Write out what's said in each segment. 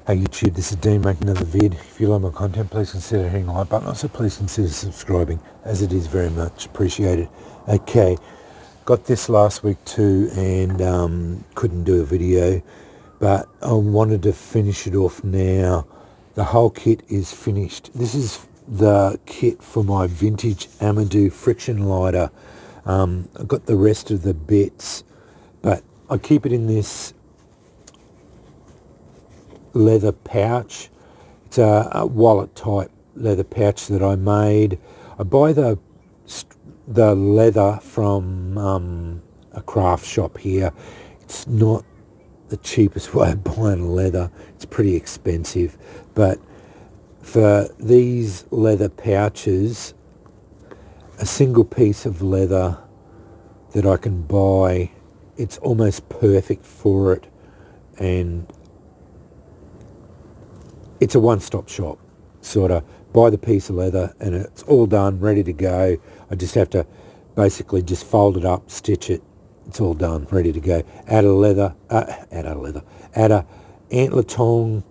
Hey YouTube, this is Dean making another vid. If you like my content, please consider hitting the like button. Also, please consider subscribing, as it is very much appreciated. Okay, got this last week too, and couldn't do a video, but I wanted to finish it off now. The whole kit is finished. This is the kit for my vintage Amadou friction lighter. I've got the rest of the bits, but I keep it in this leather pouch. It's a wallet type leather pouch that I made. I buy the leather from a craft shop here. It's not the cheapest way of buying leather. It's pretty expensive, but for these leather pouches, a single piece of leather that I can buy, it's almost perfect for it, and it's a one-stop shop, sort of. Buy the piece of leather and it's all done, ready to go. I just have to basically just fold it up, stitch it. It's all done, ready to go. Add a antler tine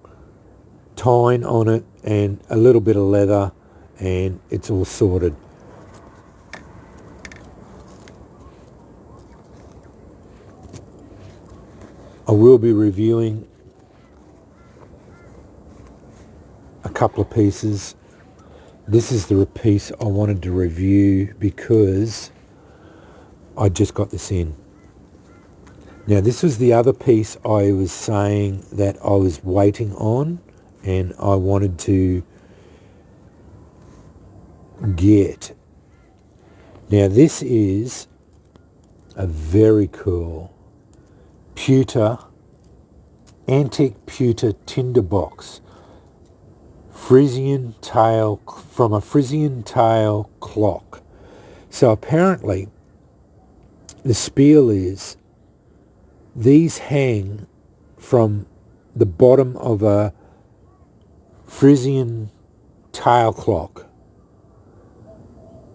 on it and a little bit of leather, and it's all sorted. I will be reviewing a couple of pieces. This is the piece I wanted to review because I just got this in. Now this was the other piece I was saying that I was waiting on and I wanted to get. Now this is a very cool pewter, antique pewter tinderbox. Friesian tail, from a Friesian tail clock. So apparently the spiel is these hang from the bottom of a Friesian tail clock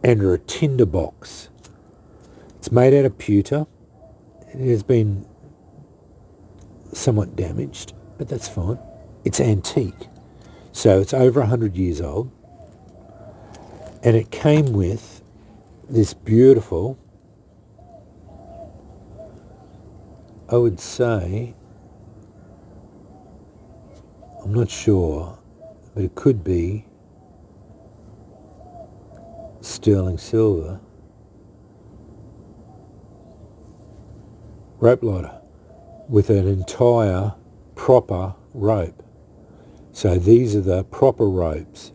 under a tinderbox. It's made out of pewter. It has been somewhat damaged, but that's fine. It's antique. So it's over 100 years old, and it came with this beautiful, I would say, I'm not sure, but it could be sterling silver rope lighter with an entire proper rope. So these are the proper ropes.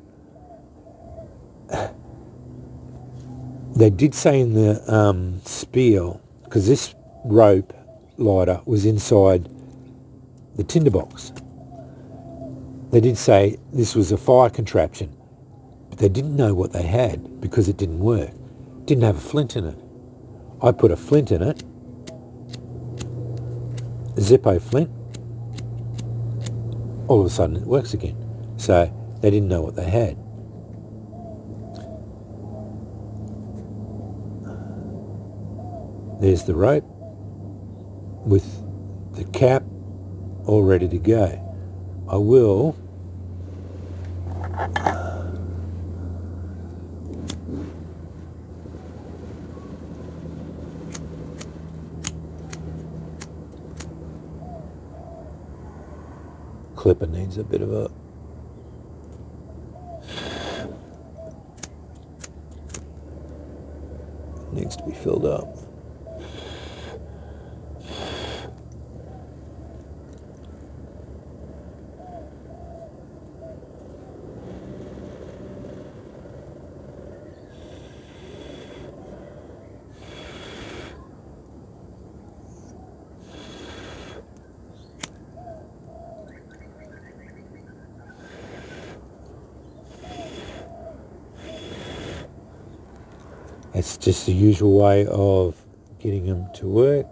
They did say in the spiel, because this rope lighter was inside the tinderbox, they did say this was a fire contraption, but they didn't know what they had because it didn't work. It didn't have a flint in it. I put a flint in it, a Zippo flint. All of a sudden it works again. So they didn't know what they had. There's the rope with the cap all ready to go. I will clipper needs a bit of a needs to be filled up. It's just the usual way of getting them to work.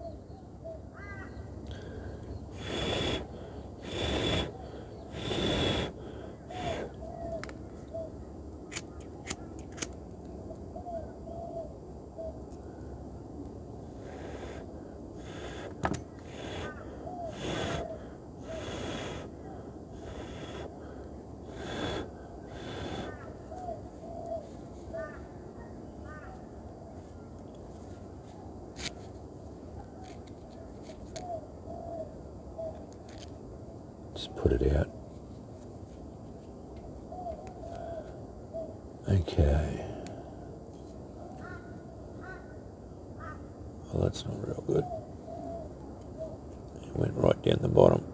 Just put it out. Okay. Well, that's not real good. It went right down the bottom.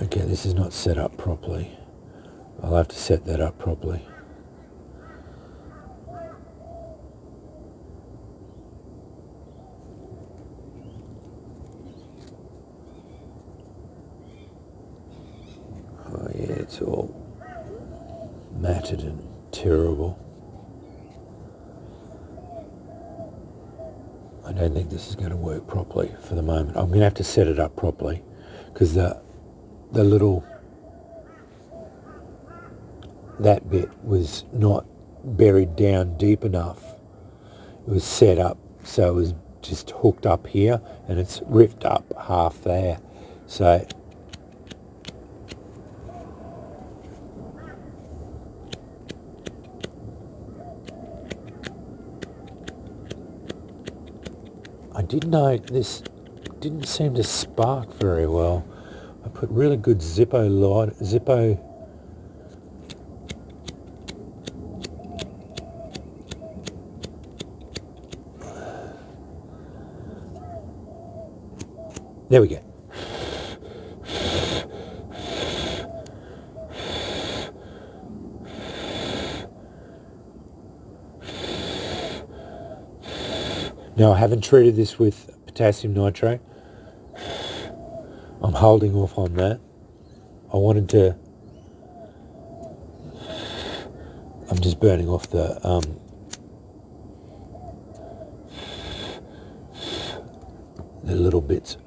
Okay, this is not set up properly. I'll have to set that up properly. Oh yeah, it's all matted and terrible. I don't think this is going to work properly for the moment. I'm going to have to set it up properly because the little, that bit was not buried down deep enough. It was set up so it was just hooked up here and it's ripped up half there. So I did note this didn't seem to spark very well. I put really good Zippo there we go. Now I haven't treated this with potassium nitrate. I'm holding off on that. I wanted to, I'm just burning off the little bits.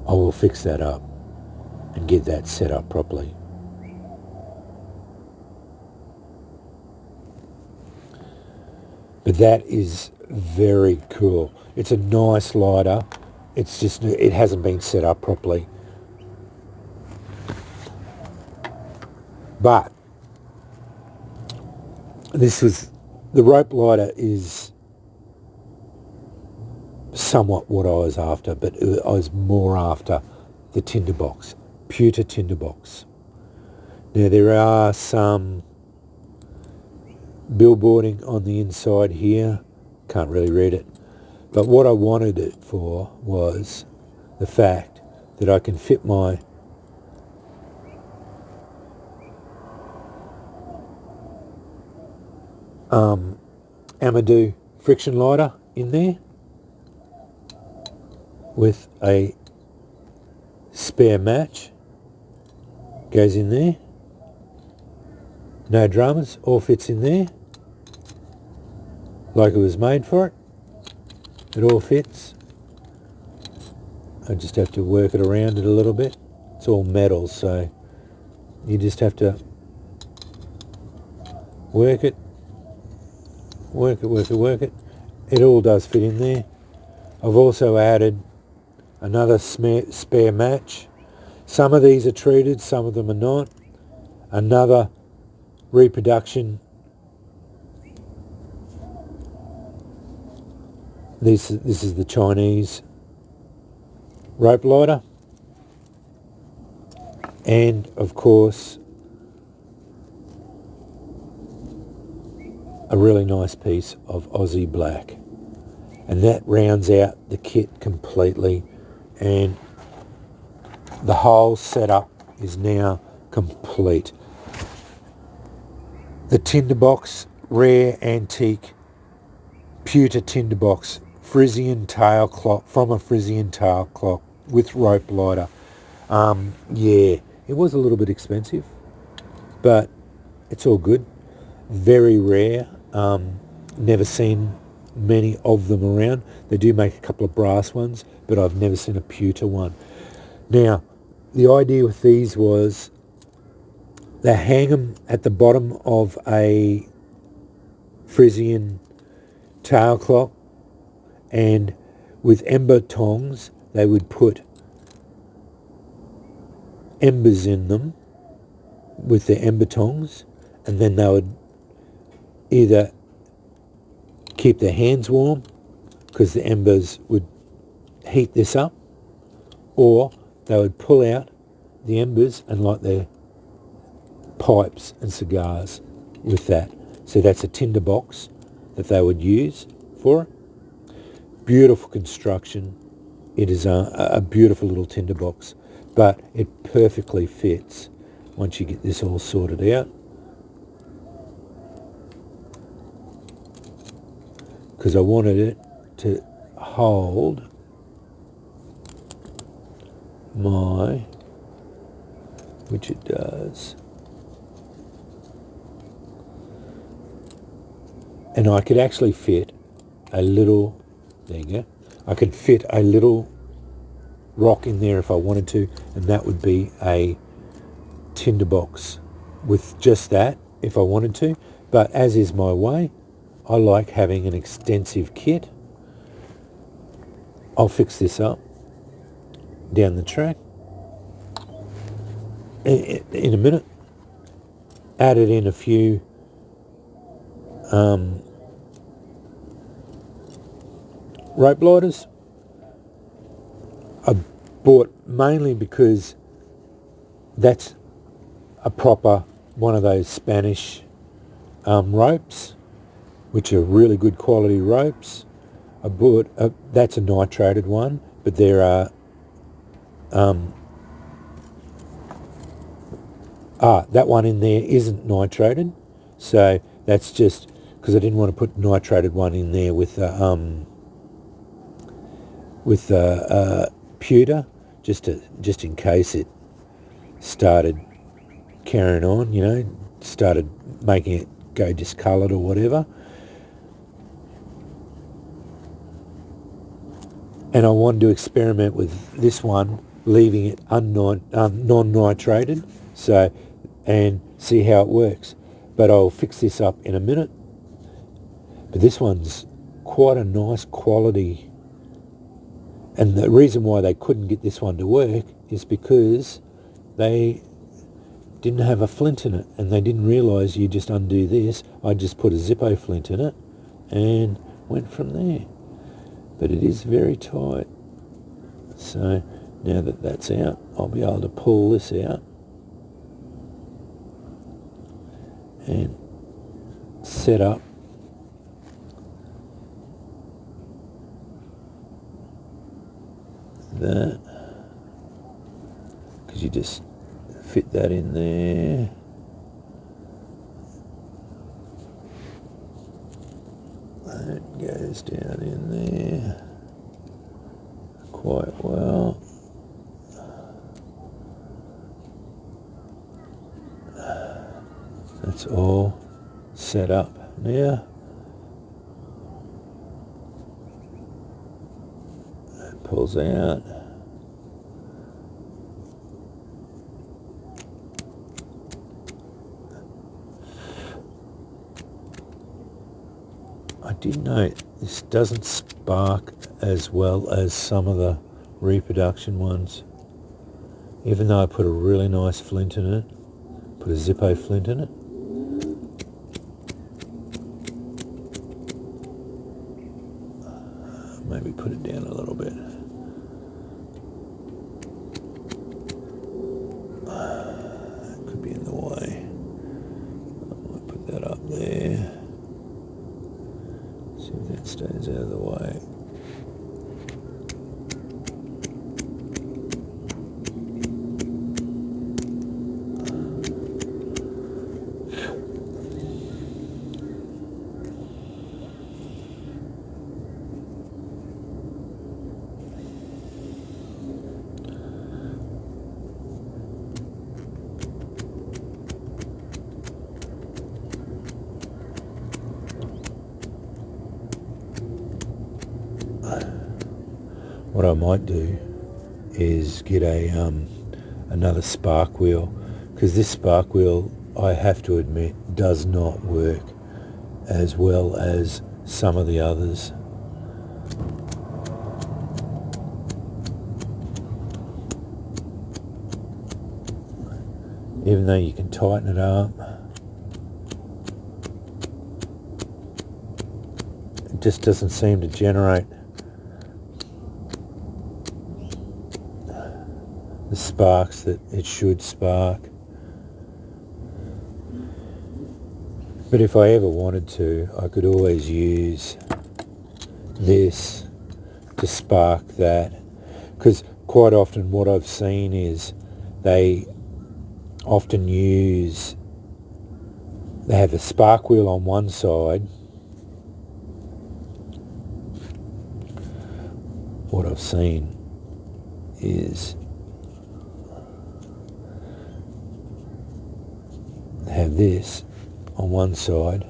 I will fix that up and get that set up properly. But that is very cool. It's a nice lighter. It's just, it hasn't been set up properly. But this was, the rope lighter is somewhat what I was after, but I was more after the tinderbox, pewter tinderbox. Now there are some billboarding on the inside here, can't really read it, but what I wanted it for was the fact that I can fit my Amadou friction lighter in there with a spare match, goes in there, no dramas, all fits in there like it was made for it. It all fits. I just have to work it around it a little bit. It's all metal, so you just have to work it. Work it. It all does fit in there. I've also added another spare match. Some of these are treated, some of them are not. Another reproduction. This is the Chinese rope lighter. And of course a really nice piece of Aussie black, and that rounds out the kit completely, and the whole setup is now complete. The tinderbox, rare antique pewter tinderbox, Friesian tail clock, from a Friesian tail clock with rope lighter. Yeah, it was a little bit expensive, but it's all good. Very rare. Never seen many of them around. They do make a couple of brass ones, but I've never seen a pewter one. Now, the idea with these was they hang them at the bottom of a Friesian tail clock, and with ember tongs they would put embers in them with the ember tongs, and then they would either keep their hands warm because the embers would heat this up, or they would pull out the embers and light their pipes and cigars with that. So that's a tinderbox that they would use for it. Beautiful construction. It is a beautiful little tinderbox, but it perfectly fits once you get this all sorted out. Because I wanted it to hold my, which it does. And I could actually fit a little, there you go, I could fit a little rock in there if I wanted to, and that would be a tinderbox with just that if I wanted to. But as is my way, I like having an extensive kit. I'll fix this up down the track in a minute. Added in a few rope lighters. I bought mainly because that's a proper one of those Spanish ropes, which are really good quality ropes. I bought that's a nitrated one, but there are that one in there isn't nitrated, so that's just because I didn't want to put nitrated one in there with pewter, just in case it started carrying on, you know, started making it go discoloured or whatever. And I wanted to experiment with this one, leaving it non-nitrated, so, and see how it works. But I'll fix this up in a minute. But this one's quite a nice quality. And the reason why they couldn't get this one to work is because they didn't have a flint in it, and they didn't realise you just undo this. I just put a Zippo flint in it and went from there. But it is very tight. So now that that's out, I'll be able to pull this out and set up that, because you just fit that in there. That goes down in there quite well. That's all set up now. That pulls out. I did note this doesn't spark as well as some of the reproduction ones. Even though I put a really nice flint in it, put a Zippo flint in it. Maybe put it down a little bit. It could be in the way. I might put that up there. See if that stays out of the way. What I might do is get a another spark wheel, because this spark wheel, I have to admit, does not work as well as some of the others. even though you can tighten it up. It just doesn't seem to generate the sparks that it should spark. But if I ever wanted to, I could always use this to spark that, because quite often what I've seen is they often they have a spark wheel on one side. What I've seen is they have this on one side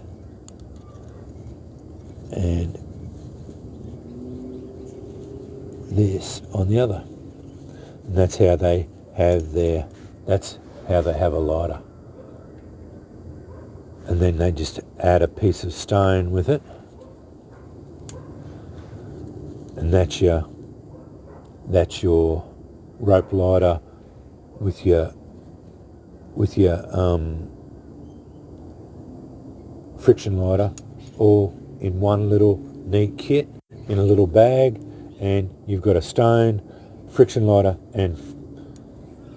and this on the other, and that's how they have a lighter. And then they just add a piece of stone with it, and that's your rope lighter with your friction lighter, all in one little neat kit in a little bag. And you've got a stone, friction lighter and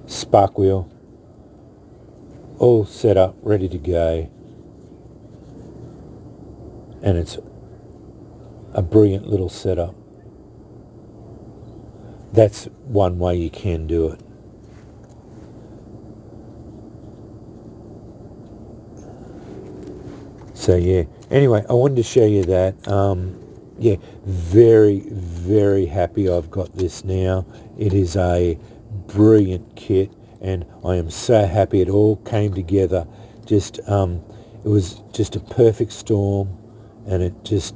spark wheel all set up, ready to go. And it's a brilliant little setup. That's one way you can do it. So yeah, anyway, I wanted to show you that. Yeah, very, very happy I've got this now. It is a brilliant kit, and I am so happy it all came together. Just it was just a perfect storm, and it just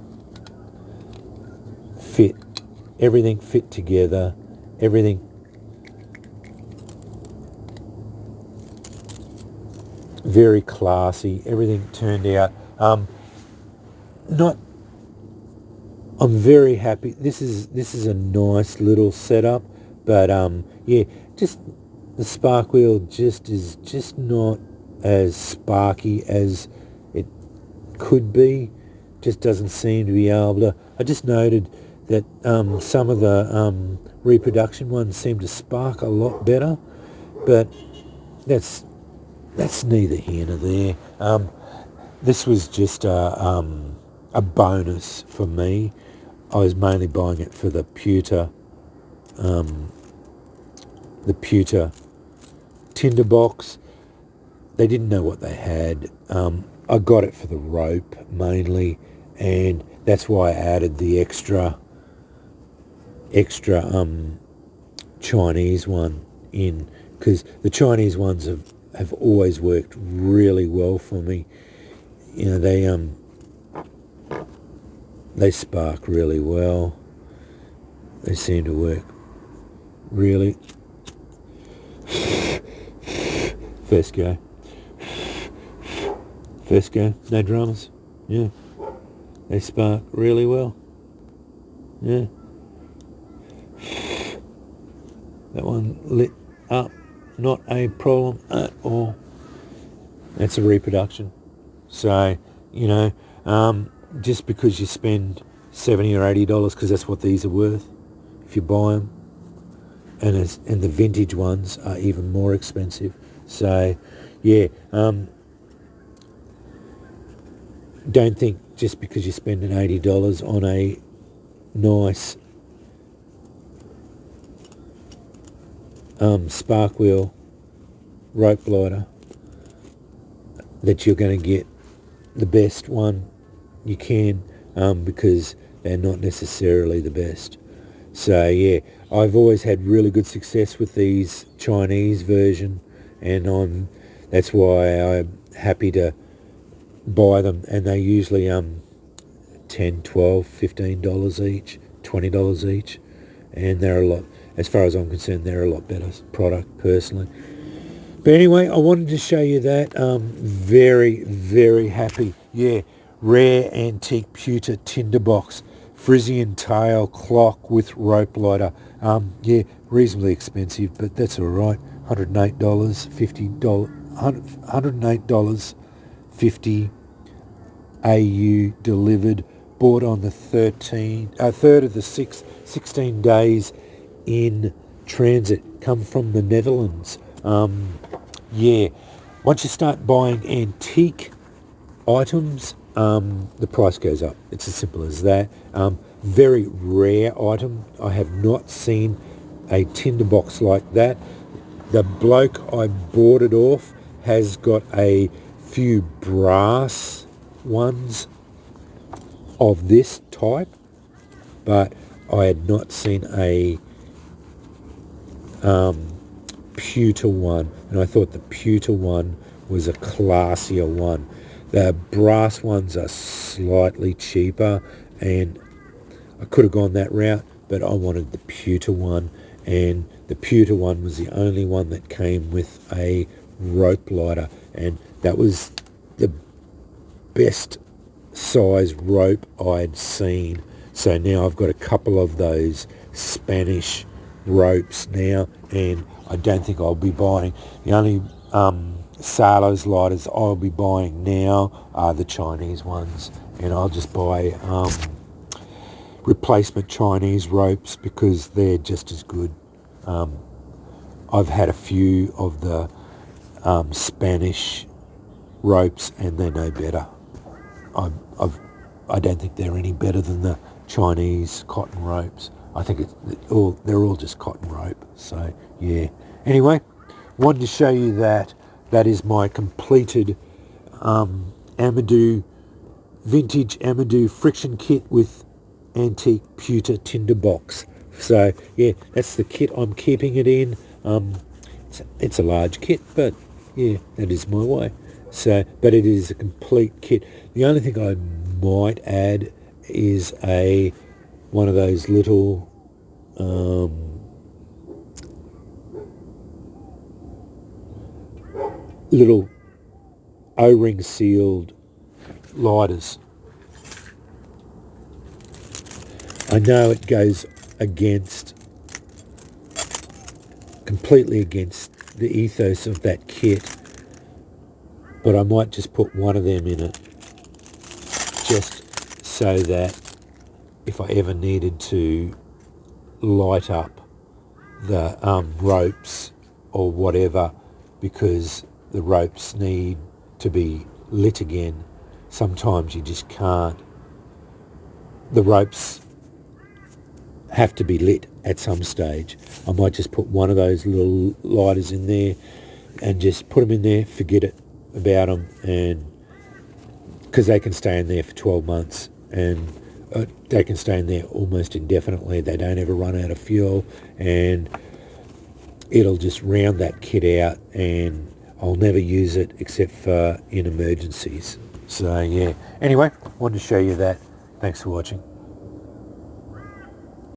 fit. Everything fit together. Everything very classy. Everything turned out. I'm very happy. This is a nice little setup, but yeah, just the spark wheel is just not as sparky as it could be. Just doesn't seem to be able to. I just noted that some of the reproduction ones seem to spark a lot better, but that's neither here nor there. This was just a bonus for me. I was mainly buying it for the pewter tinderbox. They didn't know what they had. I got it for the rope mainly, and that's why I added the extra Chinese one in, because the Chinese ones have always worked really well for me. You know, they spark really well. They seem to work really. First go, no dramas. Yeah, they spark really well. Yeah, that one lit up, not a problem at all. That's a reproduction. So, you know, just because you spend $70 or $80, because that's what these are worth if you buy them, and the vintage ones are even more expensive. So, yeah, don't think just because you're spending $80 on a nice spark wheel rope lighter that you're going to get the best one you can, because they're not necessarily the best. So yeah, I've always had really good success with these Chinese version, and that's why I'm happy to buy them, and they usually $10, $12, $15 each, $20 each, and they're a lot, as far as I'm concerned, they're a lot better product personally. But anyway, I wanted to show you that. Very, very happy. Yeah, rare antique pewter tinderbox, Friesian tail clock with rope lighter. Yeah, reasonably expensive, but that's all right. $108, $50, $108.50 AU delivered, bought on the 3rd of the 6th, 16 days in transit, come from the Netherlands. Yeah, once you start buying antique items, the price goes up. It's as simple as that. Very rare item. I have not seen a tinderbox like that. The bloke I bought it off has got a few brass ones of this type, but I had not seen a pewter one, and I thought the pewter one was a classier one. The brass ones are slightly cheaper, and I could have gone that route, but I wanted the pewter one, and the pewter one was the only one that came with a rope lighter, and that was the best size rope I'd seen. So now I've got a couple of those Spanish ropes now, and I don't think I'll be buying. The only sailors lighters I'll be buying now are the Chinese ones, and I'll just buy replacement Chinese ropes because they're just as good. I've had a few of the Spanish ropes, and they're no better. I don't think they're any better than the Chinese cotton ropes. I think they're all just cotton rope. So yeah. Anyway, wanted to show you that. That is my completed Amadou, vintage Amadou friction kit with antique pewter tinderbox. So yeah, that's the kit I'm keeping it in. It's a large kit, but yeah, that is my way. So, but it is a complete kit. The only thing I might add is one of those little little O-ring sealed lighters. I know it goes completely against the ethos of that kit, but I might just put one of them in it, just so that if I ever needed to light up the ropes or whatever, because the ropes need to be lit again. Sometimes you just can't. The ropes have to be lit at some stage. I might just put one of those little lighters in there and just put them in there, forget it about them, and because they can stay in there for 12 months and they can stay in there almost indefinitely. They don't ever run out of fuel, and it'll just round that kit out, and I'll never use it except for in emergencies. So yeah, anyway, wanted to show you that. Thanks for watching.